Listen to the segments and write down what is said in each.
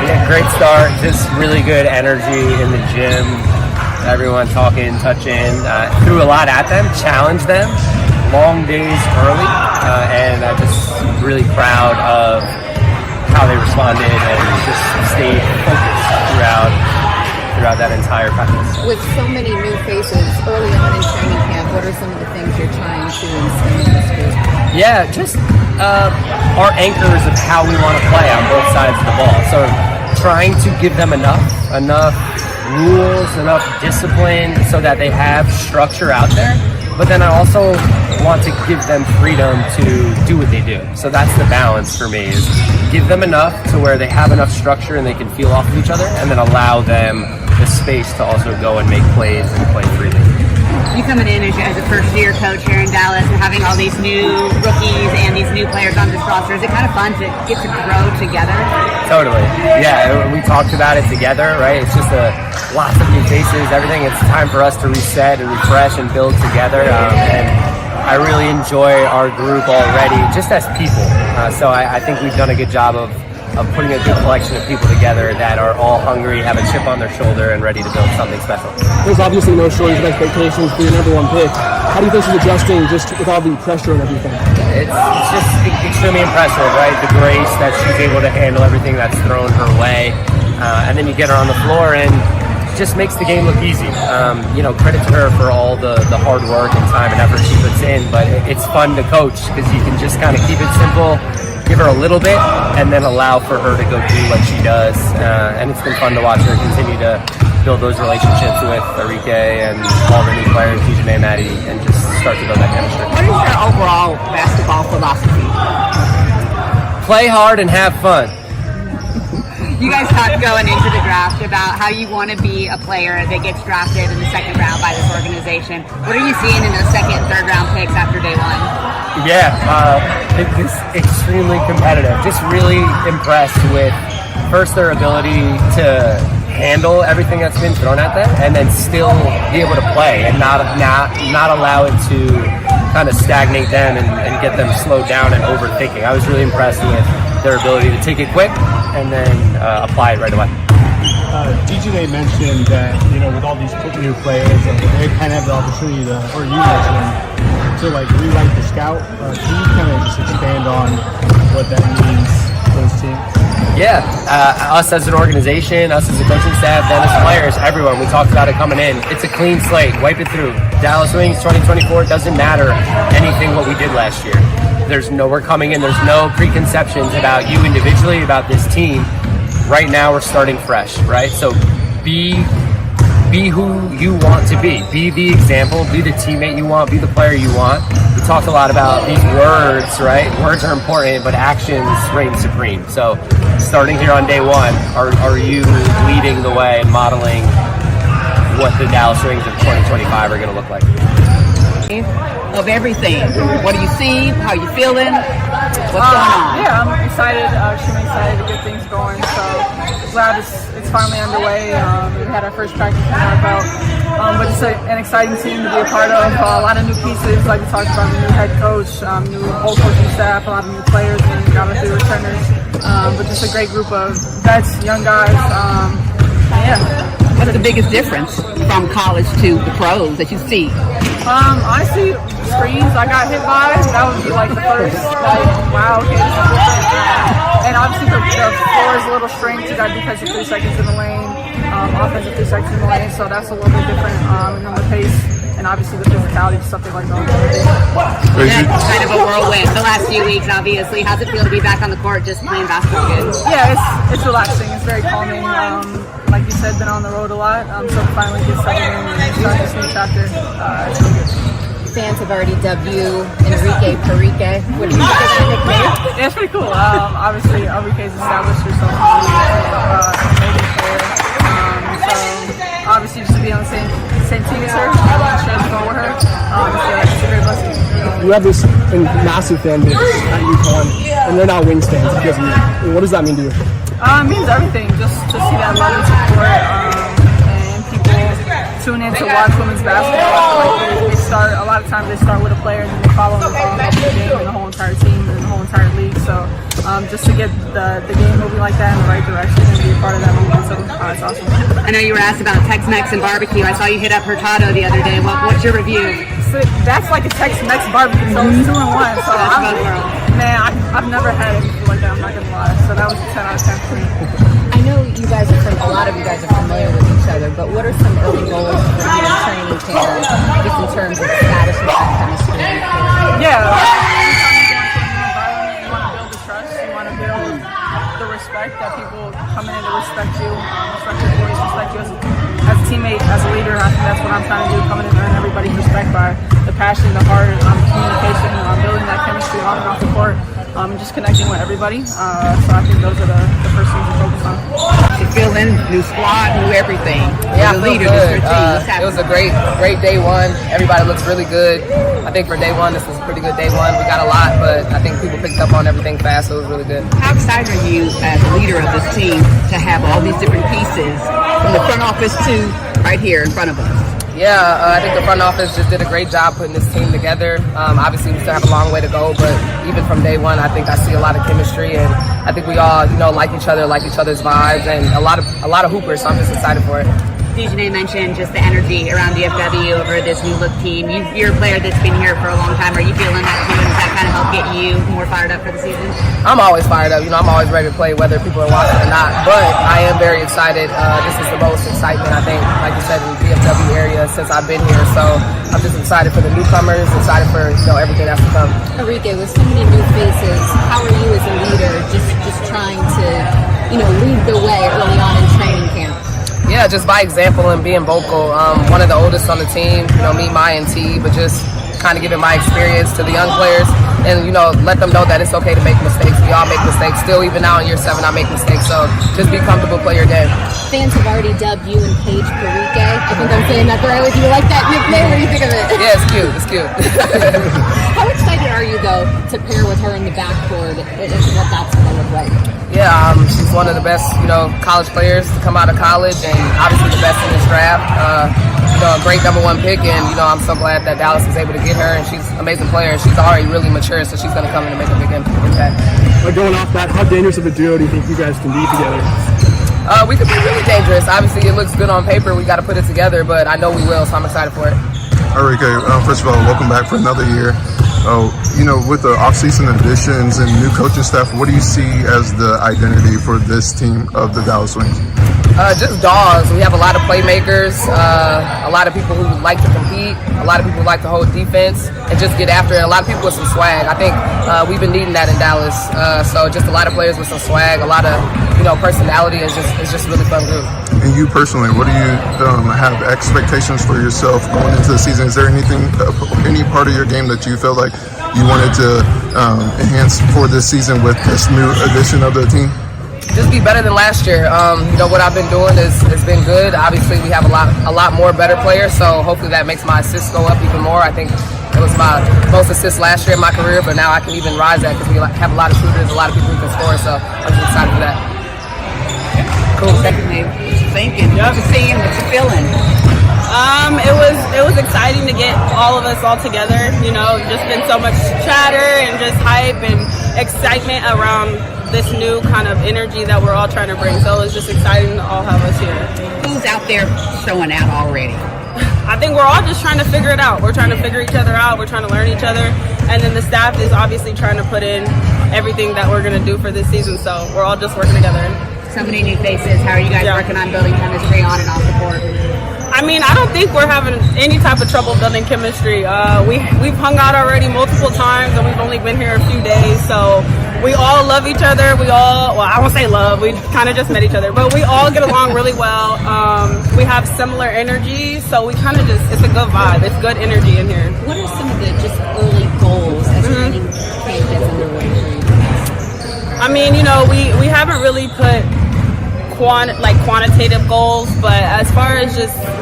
Yeah, great start. Just really good energy in the gym. Everyone talking, touching. Threw a lot at them, challenged them. Long days early, and I'm just really proud of how they responded and just stayed focused throughout that entire practice. With so many new faces early on in training camp, what are some of the things you're trying to instill in this group? Yeah, just our anchors of how we want to play on both sides of the ball. So trying to give them enough rules, enough discipline so that they have structure out there. But then I also want to give them freedom to do what they do. So that's the balance for me, is give them enough to where they have enough structure and they can feel off of each other, and then allow them the space to also go and make plays and play freely. You coming in as a first-year coach here in Dallas and having all these new rookies and these new players on this roster, is it kind of fun to get to grow together? Totally. Yeah, we talked about it together, right? It's just lots of new faces, everything. It's time for us to reset and refresh and build together. And I really enjoy our group already, just as people. So I think we've done a good job of putting a good collection of people together that are all hungry, have a chip on their shoulder, and ready to build something special. There's obviously no shortage of expectations for your number one pick. How do you think she's adjusting just with all the pressure and everything? It's just extremely impressive, right? The grace that she's able to handle everything that's thrown her way. And then you get her on the floor and just makes the game look easy. Credit to her for all the hard work and time and effort she puts in, but it's fun to coach because you can just kind of keep it simple, give her a little bit, and then allow for her to go do what she does. And it's been fun to watch her continue to build those relationships with Arike and all the new players, DiJonai and Maddie, and just start to build that chemistry. What is your overall basketball philosophy? Play hard and have fun. You guys talked going into the draft about how you want to be a player that gets drafted in the second round by this organization. What are you seeing in those second and third round picks after day one? Yeah, it's extremely competitive. Just really impressed with, first, their ability to handle everything that's been thrown at them, and then still be able to play and not allow it to kind of stagnate them and get them slowed down and overthinking. I was really impressed with their ability to take it quick and then apply it right away. DiJonai mentioned that, with all these new players, they kind of have the opportunity to, or you mentioned, to rewrite the scout. Can you kind of just expand on what that means for this team? Yeah, us as an organization, us as a coaching staff, then as players, everyone, we talked about it coming in. It's a clean slate, wipe it through. Dallas Wings 2024, doesn't matter anything what we did last year. We're coming in, there's no preconceptions about you individually, about this team. Right now we're starting fresh, right? So be who you want to be. Be the example, be the teammate you want, be the player you want. We talked a lot about these words, right? Words are important, but actions reign supreme. So starting here on day one, are you leading the way and modeling what the Dallas Wings of 2025 are going to look like? Of everything. What do you see? How you feeling? What's going on? Yeah, I'm excited. Extremely excited to get things going. So glad it's finally underway. We had our first practice in our belt. But it's an exciting team to be a part of. A lot of new pieces, like we talked about, the new head coach, new whole coaching staff, a lot of new players, and got a few returners. But just a great group of vets, young guys. What's the biggest difference from college to the pros that you see? Honestly, screens I got hit by, that would be the first, wow, okay, this is different. And obviously the floor is a little strange. You got defensive 3 seconds in the lane, offensive 3 seconds in the lane, so that's a little bit different in the pace. And obviously the physicality, something like that. Yeah, kind of a whirlwind the last few weeks, obviously. How's it feel to be back on the court just playing basketball again? Yeah, it's relaxing. It's very calming. Like you said, been on the road a lot. So finally get settled in and start this new chapter. It's really good. Fans have already dubbed you Arike Parike. What do you think of that nickname? Yeah, it's pretty cool. Obviously, Arike's established herself as an amazing player. So obviously, just to be on the same team as her, share the ball with her. It's a great blessing. You have this massive fan base at UConn, and they're not Wings fans because of you. What does that mean to you? It means everything. Just to see that love and support, and people tune in to watch women's basketball. start. A lot of times they start with a player and then they follow the game and the whole entire team and the whole entire league. So just to get the game moving like that in the right direction and be a part of that movement, so it's awesome. I know you were asked about Tex-Mex and barbecue. I saw you hit up Hurtado the other day. What's your review? So that's like a Tex-Mex barbecue, so it's 2 in 1. So I've never had anything like that, I'm not gonna lie. So that was a 10 out of 10 for me. I know you guys a lot of you guys are familiar with each other, but what are some early goals for you in training camp, just in terms of establishing that chemistry? Yeah. You want to build the trust, you want to build the respect that people coming in to respect you, respect your voice, respect you as a teammate, as a leader. I think that's what I'm trying to do, coming in and earn everybody's respect by the passion, the heart, communication, building that chemistry on and off the court. Just connecting with everybody. So I think those are the first things to focus on. To fill in, new squad, new everything. Yeah, I the feel leader, good. It was a great day one. Everybody looks really good. I think for day one, this was a pretty good day one. We got a lot, but I think people picked up on everything fast, so it was really good. How excited are you as a leader of this team to have all these different pieces from the front office to right here in front of us? Yeah, I think the front office just did a great job putting this team together. Obviously, we still have a long way to go, but even from day one, I think I see a lot of chemistry, and I think we all, like each other's vibes, and a lot of hoopers. So I'm just excited for it. DiJonai mentioned just the energy around DFW over this new look team. You're a player that's been here for a long time. Are you feeling that? Does that kind of help get you more fired up for the season? I'm always fired up. I'm always ready to play whether people are watching or not. But I am very excited. This is the most excitement, I think, like you said, in the DFW area since I've been here. So I'm just excited for the newcomers, excited for everything that's to come. Arike, with so many new faces, how are you as a leader just trying to lead the way early on in training camp? Yeah, just by example and being vocal. One of the oldest on the team, me, Maya, and T, but just kind of giving my experience to the young players and, let them know that it's okay to make mistakes. We all make mistakes. Still, even now in year 7, I make mistakes. So just be comfortable, play your game. Fans have already dubbed you and Paige Bueckers. I think I'm saying that the right way. Do you like that nickname? What do you think of it? Yeah, it's cute. It's cute. How excited are you, though, to pair with her in the backcourt and what that's going to look like? Yeah, she's one of the best, college players to come out of college, and obviously the best in this draft. A great #1 pick, and I'm so glad that Dallas was able to get her. And she's an amazing player, and she's already really mature, so she's going to come in and make a big impact. Going off that, how dangerous of a duo do you think you guys can be together? We could be really dangerous. Obviously, it looks good on paper. We got to put it together, but I know we will, so I'm excited for it. Arike, first of all, welcome back for another year. With the off-season additions and new coaching staff, what do you see as the identity for this team of the Dallas Wings? Just dogs. We have a lot of playmakers, a lot of people who like to compete, a lot of people who like to hold defense and just get after it. A lot of people with some swag. I think we've been needing that in Dallas. So just a lot of players with some swag, a lot of personality. It's just really fun group. And you personally, what do you have expectations for yourself going into the season? Is there any part of your game that you feel like you wanted to enhance for this season with this new addition of the team? Just be better than last year. What I've been doing has been good. Obviously, we have a lot more better players, so hopefully that makes my assists go up even more. I think it was my most assists last year in my career, but now I can even rise that because we have a lot of shooters, a lot of people who can score, so I'm just excited for that. Cool. Secondly, what you thinking? What you seeing? What you feeling? It was exciting to get all of us all together. Just been so much chatter and just hype and excitement around this new kind of energy that we're all trying to bring. So it's just exciting to all have us here. Who's out there showing out already? I think we're all just trying to figure it out. We're trying to figure each other out. We're trying to learn each other. And then the staff is obviously trying to put in everything that we're going to do for this season. So we're all just working together. So many new faces. How are you guys working on building chemistry on and off the court? I don't think we're having any type of trouble building chemistry. We've hung out already multiple times, and we've only been here a few days. So we all love each other. I won't say love. We kind of just met each other, but we all get along really well. We have similar energy, so we kind of it's a good vibe. It's good energy in here. What are some of the just early goals as training camp gets underway for you guys? We haven't really put quantitative goals, but as far as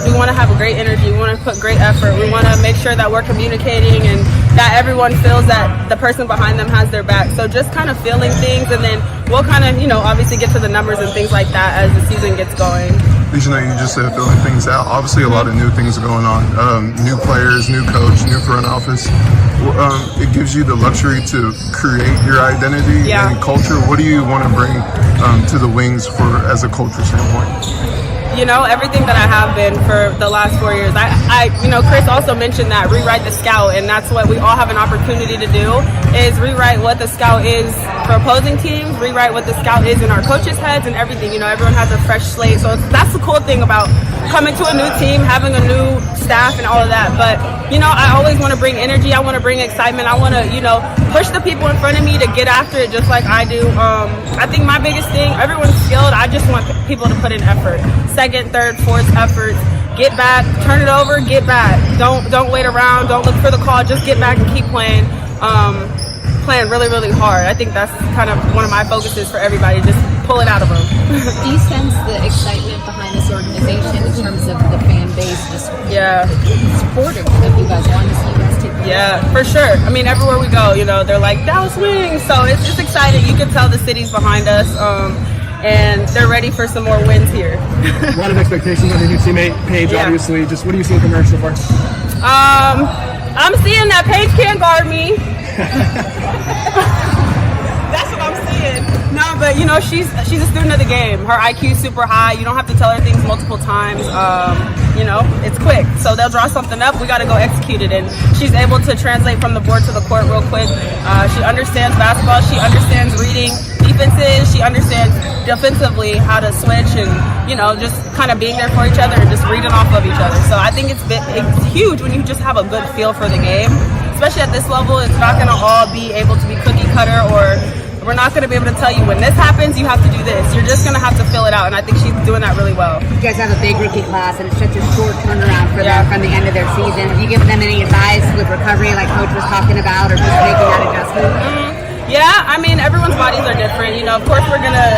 we want to have a great energy, we want to put great effort, we want to make sure that we're communicating and that everyone feels that the person behind them has their back. So just kind of feeling things, and then we'll kind of obviously get to the numbers and things like that as the season gets going. DiJonai, you just said filling things out. Obviously, a lot of new things going on. New players, new coach, new front office. It gives you the luxury to create your identity and culture. What do you want to bring to the Wings as a culture standpoint? You know, everything that I have been for the last 4 years. Chris also mentioned that rewrite the scout, and that's what we all have an opportunity to do, is rewrite what the scout is for opposing teams, rewrite what the scout is in our coaches' heads and everything. You know, everyone has a fresh slate, so that's the cool thing about coming to a new team, having a new staff and all of that. But, you know, I always want to bring energy, I want to bring excitement, I want to, you know, push the people in front of me to get after it just like I do. I think my biggest thing, everyone's skilled, I just want people to put in effort. Second, third, fourth efforts. Get back, turn it over, get back. Don't wait around, don't look for the call, just get back and keep playing. Playing really, really hard. I think that's kind of one of my focuses for everybody, just pull it out of them. Do you sense the excitement behind this organization in terms of the fan base, just supportive of you guys, wanting to see you guys take the Yeah, for sure. I mean, everywhere we go, you know, they're like, Dallas Wings, so it's just exciting. You can tell the city's behind us. And they're ready for some more wins here. A lot of expectations on your new teammate, Paige, obviously. Just what are you seeing from her so far? I'm seeing that Paige can't guard me. That's what I'm seeing. No, but you know, she's a student of the game. Her IQ is super high. You don't have to tell her things multiple times. You know, it's quick. So they'll draw something up. We got to go execute it. And she's able to translate from the board to the court real quick. She understands basketball. She understands reading defenses. She understands defensively how to switch and, you know, just kind of being there for each other and just reading off of each other. So I think it's huge when you just have a good feel for the game. Especially at this level, it's not going to all be able to be cookie cutter, or we're not going to be able to tell you when this happens, you have to do this. You're just going to have to fill it out, and I think she's doing that really well. You guys have a big rookie class, and it's such a short turnaround for them from the end of their season. Have you given them any advice with recovery, like Coach was talking about, or just making that adjustment? Yeah, I mean, everyone's bodies are different. You know, of course, we're going to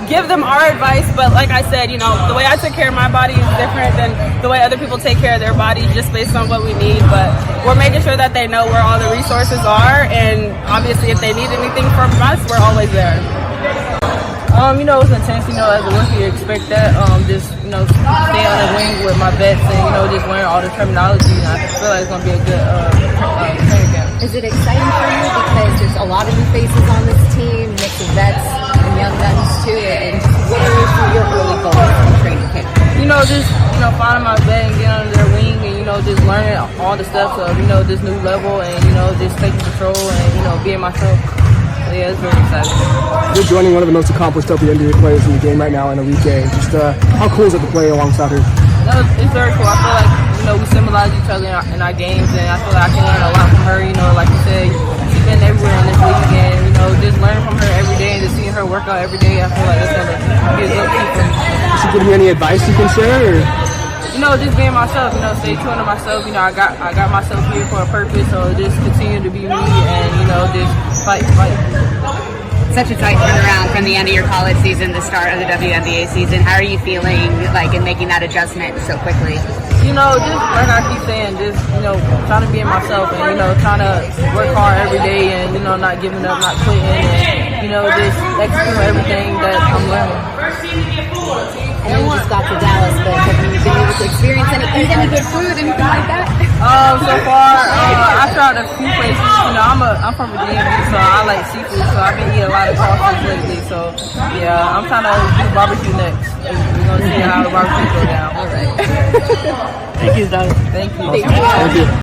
give them our advice, but like I said, you know, the way I take care of my body is different than the way other people take care of their bodies, just based on what we need. But we're making sure that they know where all the resources are, and obviously if they need anything from us, we're always there. You know, it's intense. You know, as a rookie, you expect that. Just, you know, stay on the wing with my vets and, you know, just learn all the terminology. And I feel like it's going to be a good training camp. Is it exciting for you because there's a lot of new faces on this team, mix of vets and young guns too? And what are some of your early goals in training camp? You know, just, you know, finding my vet and getting under their wing and, you know, just learning all the steps of, you know, this new level and, you know, just taking control and, you know, being myself. So, yeah, it's very exciting. You're joining one of the most accomplished WNBA players in the game right now in Arike. Just how cool is it to play alongside her? No, it's very cool. I feel like, you know, we symbolize each other in our games, and I feel like I can learn a lot from her. You know, like you said, she's been everywhere in this league, and, you know, just learning from her every day and just seeing her work out every day, I feel like that's going to be a good key for me. Does she give you any advice you can share? Or? You know, just being myself, you know, stay true to myself. You know, I got myself here for a purpose, so just continue to be me and, you know, just fight. Such a tight turnaround from the end of your college season, the start of the WNBA season. How are you feeling, like, in making that adjustment so quickly? You know, just like I keep saying, just, you know, trying to be myself and, you know, trying to work hard every day and, you know, not giving up, not quitting and, you know, just execute everything that I'm learning. I know you just got to Dallas, but have you been able to experience any good food, anything like that? So far, I tried a few places. You know, I'm from Virginia, so I like seafood, so I've been eating a lot of crawfish lately. So, yeah, I'm trying to do barbecue next. We're going to see how the barbecue go down. All right. Thank you, Doug. Thank you. Thank you.